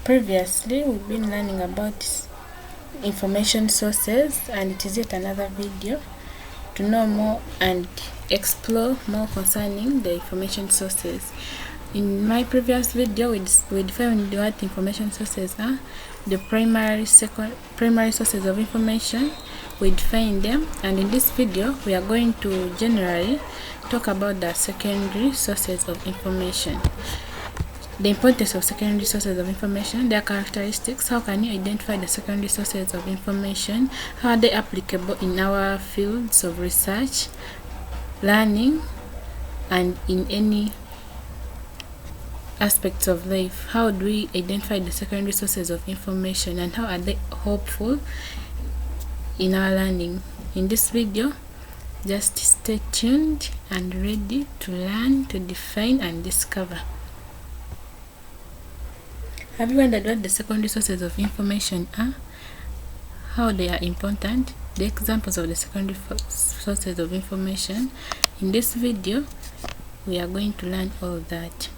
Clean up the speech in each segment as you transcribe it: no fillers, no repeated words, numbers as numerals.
Previously, we've been learning about information sources, and it is yet another video to know more and explore more concerning the information sources. In my previous video, we defined what information sources are, the primary sources of information. We define them, and in this video, we are going to generally talk about the secondary sources of information. The importance of secondary sources of information, their characteristics, how can you identify the secondary sources of information, how are they applicable in our fields of research, learning, and in any aspects of life. How do we identify the secondary sources of information, and how are they helpful in our learning? In this video, just stay tuned and ready to learn, to define and discover. Have you wondered what the secondary sources of information are? How they are important? The examples of the secondary sources of information. In this video, we are going to learn all of that.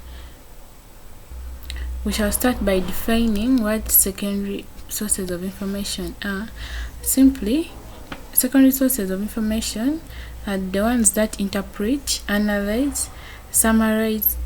We shall start by defining what secondary sources of information are. Simply, secondary sources of information are the ones that interpret, analyze, summarize,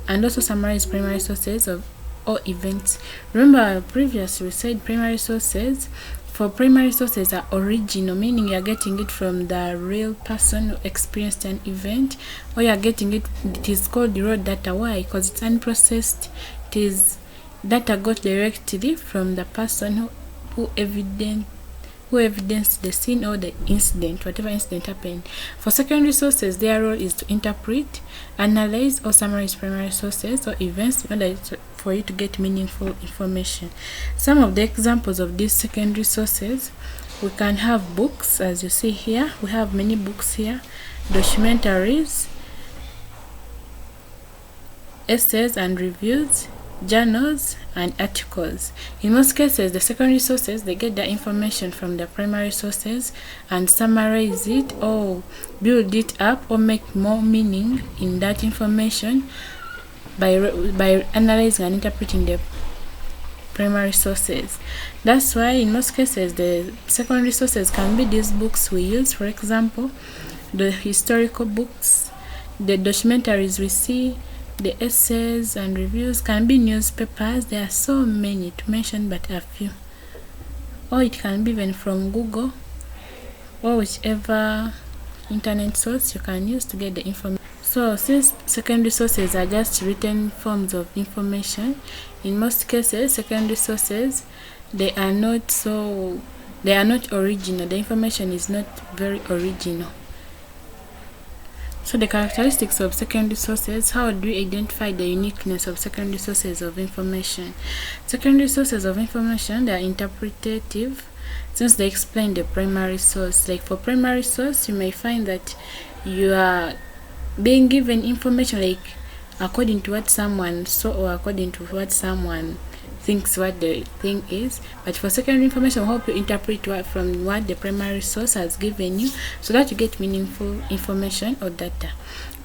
and also summarize primary sources of or events. Remember previously we said primary sources. For primary sources are original, meaning you are getting it from the real person who experienced an event, or you are getting it is called raw data. Why? Because it's unprocessed. It is data got directly from the person who evidenced the scene or the incident, whatever incident happened. For secondary sources, their role is to interpret, analyze, or summarize primary sources or events in order for you to get meaningful information. Some of the examples of these secondary sources, we can have books, as you see here. We have many books here, documentaries, essays and reviews, journals, and articles. In most cases, the secondary sources, they get their information from the primary sources and summarize it or build it up or make more meaning in that information by analyzing and interpreting the primary sources. That's why in most cases the secondary sources can be these books we use. For example, the historical books, the documentaries we see, the essays and reviews, can be newspapers. There are so many to mention but a few. Or it can be even from Google or whichever internet source you can use to get the information. So since secondary sources are just written forms of information, in most cases secondary sources, they are not original. The information is not very original. So the characteristics of secondary sources, how do we identify the uniqueness of secondary sources of information? Secondary sources of information, they are interpretative since they explain the primary source. Like for primary source, you may find that you are being given information like according to what someone saw or according to what someone thinks what the thing is. But for secondary information, will help you interpret from what the primary source has given you so that you get meaningful information or data.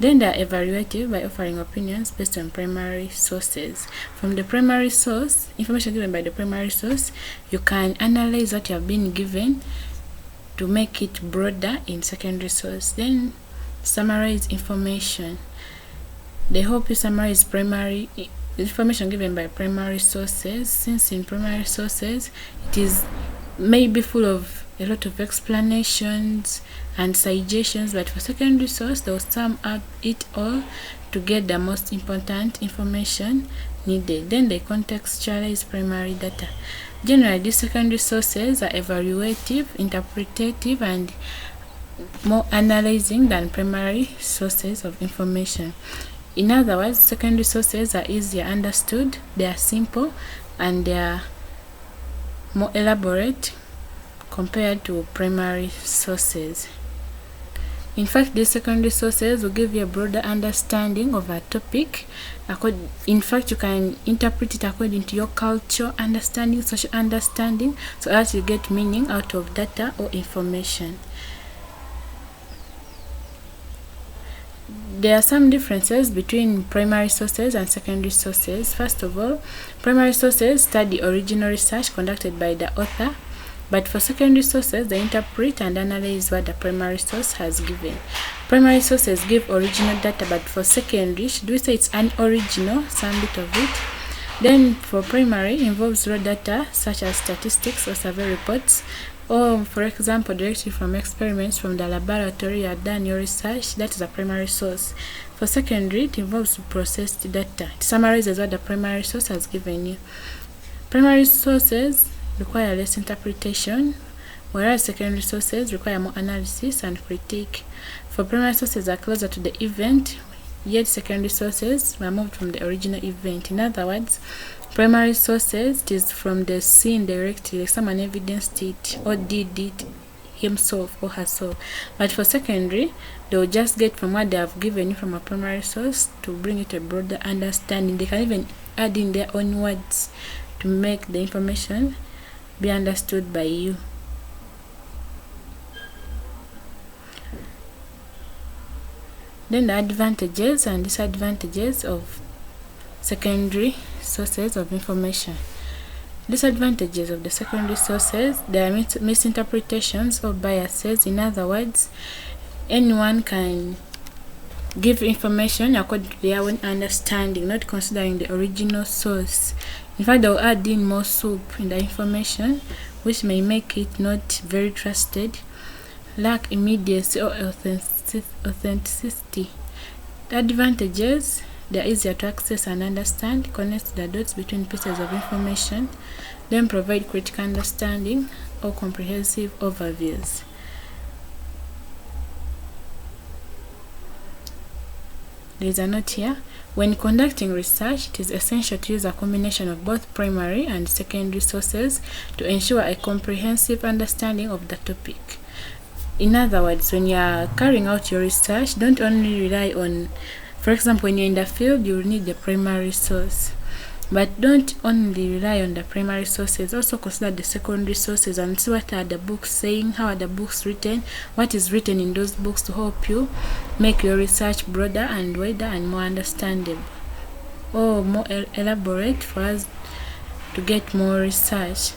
Then they are evaluative by offering opinions based on primary sources. From the primary source, information given by the primary source, you can analyze what you have been given to make it broader in secondary source. Then summarize information. They help you summarize primary information given by primary sources, since in primary sources it is maybe full of a lot of explanations and suggestions, but for secondary source they'll sum up it all to get the most important information needed. Then they contextualize primary data. Generally, these secondary sources are evaluative, interpretative, and more analyzing than primary sources of information. In other words, secondary sources are easier understood, they are simple, and they are more elaborate compared to primary sources. In fact, these secondary sources will give you a broader understanding of a topic. In fact, you can interpret it according to your cultural understanding, social understanding, so as you get meaning out of data or information. There are some differences between primary sources and secondary sources. First of all, primary sources study original research conducted by the author, but for secondary sources, they interpret and analyze what the primary source has given. Primary sources give original data, but for secondary, should we say it's unoriginal, some bit of it. Then for primary, involves raw data such as statistics or survey reports, or for example, directly from experiments from the laboratory you have done your research. That is a primary source. For secondary, it involves processed data. It summarizes what the primary source has given you. Primary sources require less interpretation, whereas secondary sources require more analysis and critique. For primary sources are closer to the event, yet secondary sources were moved from the original event. In other words, primary sources, it is from the scene directly, like someone evidenced it or did it himself or herself. But for secondary, they will just get from what they have given you from a primary source to bring it a broader understanding. They can even add in their own words to make the information be understood by you. Then the advantages and disadvantages of secondary sources of information. Disadvantages of the secondary sources: there are misinterpretations or biases. In other words, anyone can give information according to their own understanding, not considering the original source. In fact, they'll add in more soup in the information, which may make it not very trusted, lack immediacy or authenticity. The advantages: they are easier to access and understand, connect the dots between pieces of information, then provide critical understanding or comprehensive overviews. There is a note here. When conducting research, it is essential to use a combination of both primary and secondary sources to ensure a comprehensive understanding of the topic. In other words, when you are carrying out your research, don't only rely on, for example, when you're in the field, you will need the primary source. But don't only rely on the primary sources, also consider the secondary sources and see what are the books saying, how are the books written, what is written in those books to help you make your research broader and wider and more understandable, or more elaborate for us to get more research.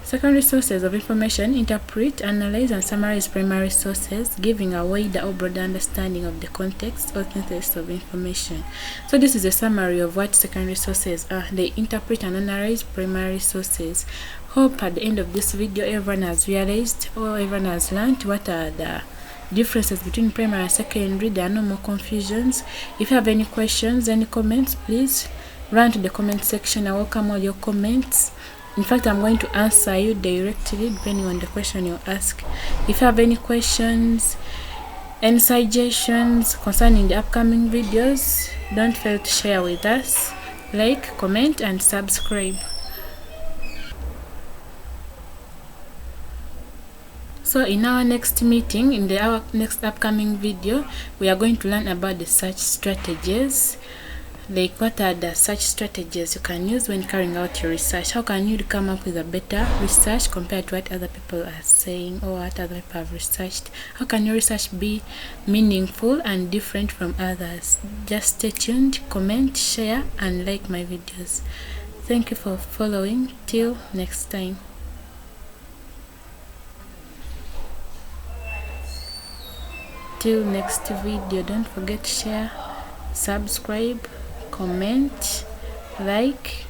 Secondary sources of information interpret, analyze, and summarize primary sources, giving a wider or broader understanding of the context or context of information. So this is a summary of what secondary sources are. They interpret and analyze primary sources. Hope at the end of this video everyone has realized or everyone has learned what are the differences between primary and secondary. There are no more confusions. If you have any questions, any comments, please run to the comment section. I welcome all your comments. In fact, I'm going to answer you directly depending on the question you ask. If you have any questions, any suggestions concerning the upcoming videos, don't fail to share with us. Like, comment, and subscribe. So in our next meeting, in our next upcoming video, we are going to learn about the search strategies. Like, what are the search strategies you can use when carrying out your research? How can you come up with a better research compared to what other people are saying or what other people have researched? How can your research be meaningful and different from others? Just stay tuned, comment, share, and like my videos. Thank you for following. Till next time. Till next video, don't forget to share, subscribe, comment, like.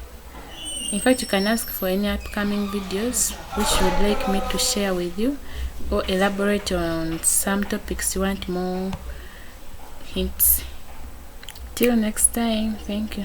In fact, you can ask for any upcoming videos which you would like me to share with you, or elaborate on some topics you want more hints. Till next time, thank you.